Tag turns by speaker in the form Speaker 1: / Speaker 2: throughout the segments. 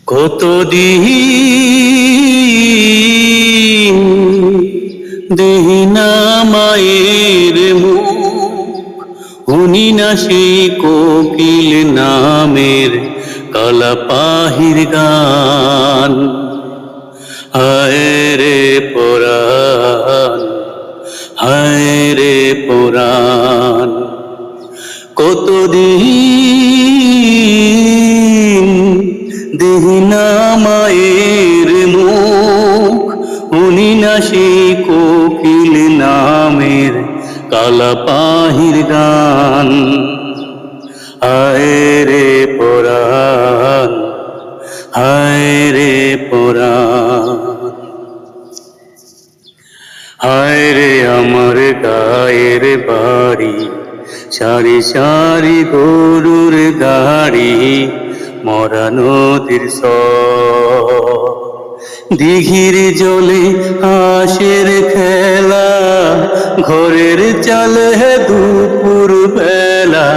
Speaker 1: কতদিন দেহি না মায়ের মুখ, শুনি না সেই কোকিল নামের কালাপাহির গান। হায় রে পরাণ, হায় রে পরাণ, কতদিন দেহি না মায়ের মুখ, শুনি না সেই কোকিল নামের কালাপাহির গান। হায় রে পরাণ, হায় রে পরাণ, হায় রে আমার গায়ের বাড়ি, সারি সারি গরুর গাড়ি, মরা নদীর সর, দিঘির জলে হাঁসের খেলা, ঘরের চালে দুপুর বেলা,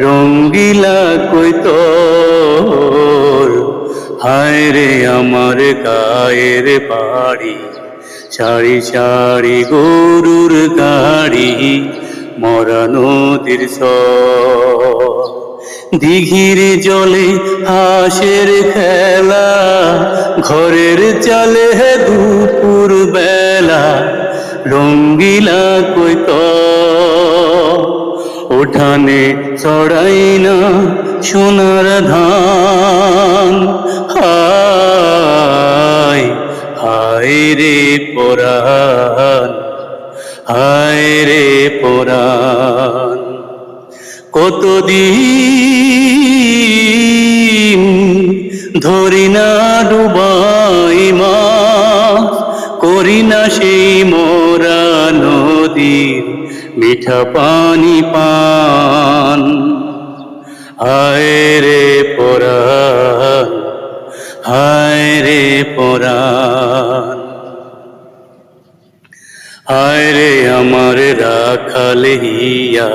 Speaker 1: রঙ্গিলা কই তোর। হায় রে আমার গায়ের বাড়ি, সারি সারি গরুর গাড়ি, মরা নদীর সর, দিঘির জলে হাঁসের খেলা, ঘরের চালে দুপুর বেলা, রঙ্গিলা কই তোর। উঠানে ছড়াই না সোনার ধান, হায় হায় রে পরাণ, হায় রে পরাণ, কতদিন ধরি না ডুবাই মাছ, করি না সেই মোরা নদীর মিঠা পানি পান। হায় রে পরাণ, হায় রে পরাণ, হায় রে আমার রাখাল হিয়া,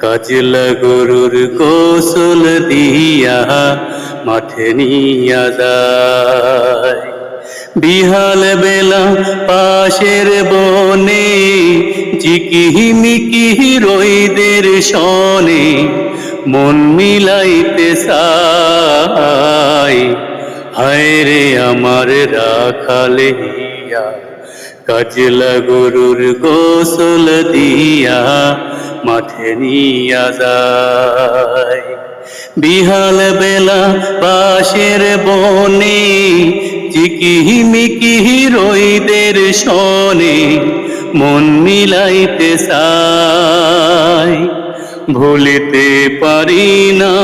Speaker 1: কাজলা গরুর গোসল দিয়া মাঠে নিয়া যায়। বিহাল বেলা পাশের বনে, জিকিহি মিকিহি রইদের সনে, মন মিলাইতে চায়। হায় রে আমার রাখাল হিয়া, কাজলা গরুর গোসল দিয়া মাঠে নিয়া যায়। বিহাল বেলা পাশের বনে, জিকিহি মিকিহি রইদের সনে, মন মিলাইতে চায়। ভুলিতে পারি না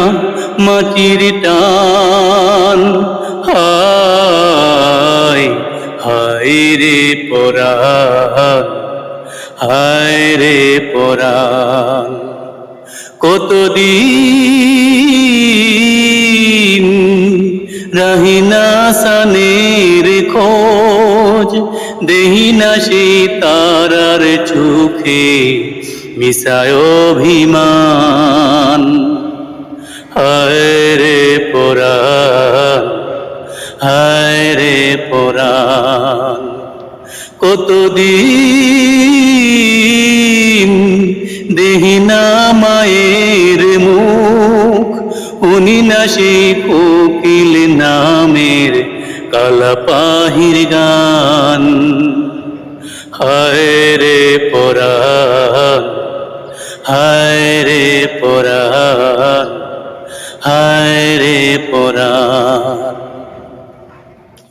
Speaker 1: মাটির টান, হায় হায় রে পরাণ, হায় রে পরাণ, কতদিন রাহি না সানের খোঁজ, দেহি না সেই তারার চোখে মিশায় অভিমান। হায় রে পরাণ, হায় রে পরাণ, কতদিন দেহি না মায়ের মুখ, শুনি না সেই কোকিল নামের কালাপাহির গান। হায় রে পরাণ, হায় রে পরাণ, হায় রে পরাণ।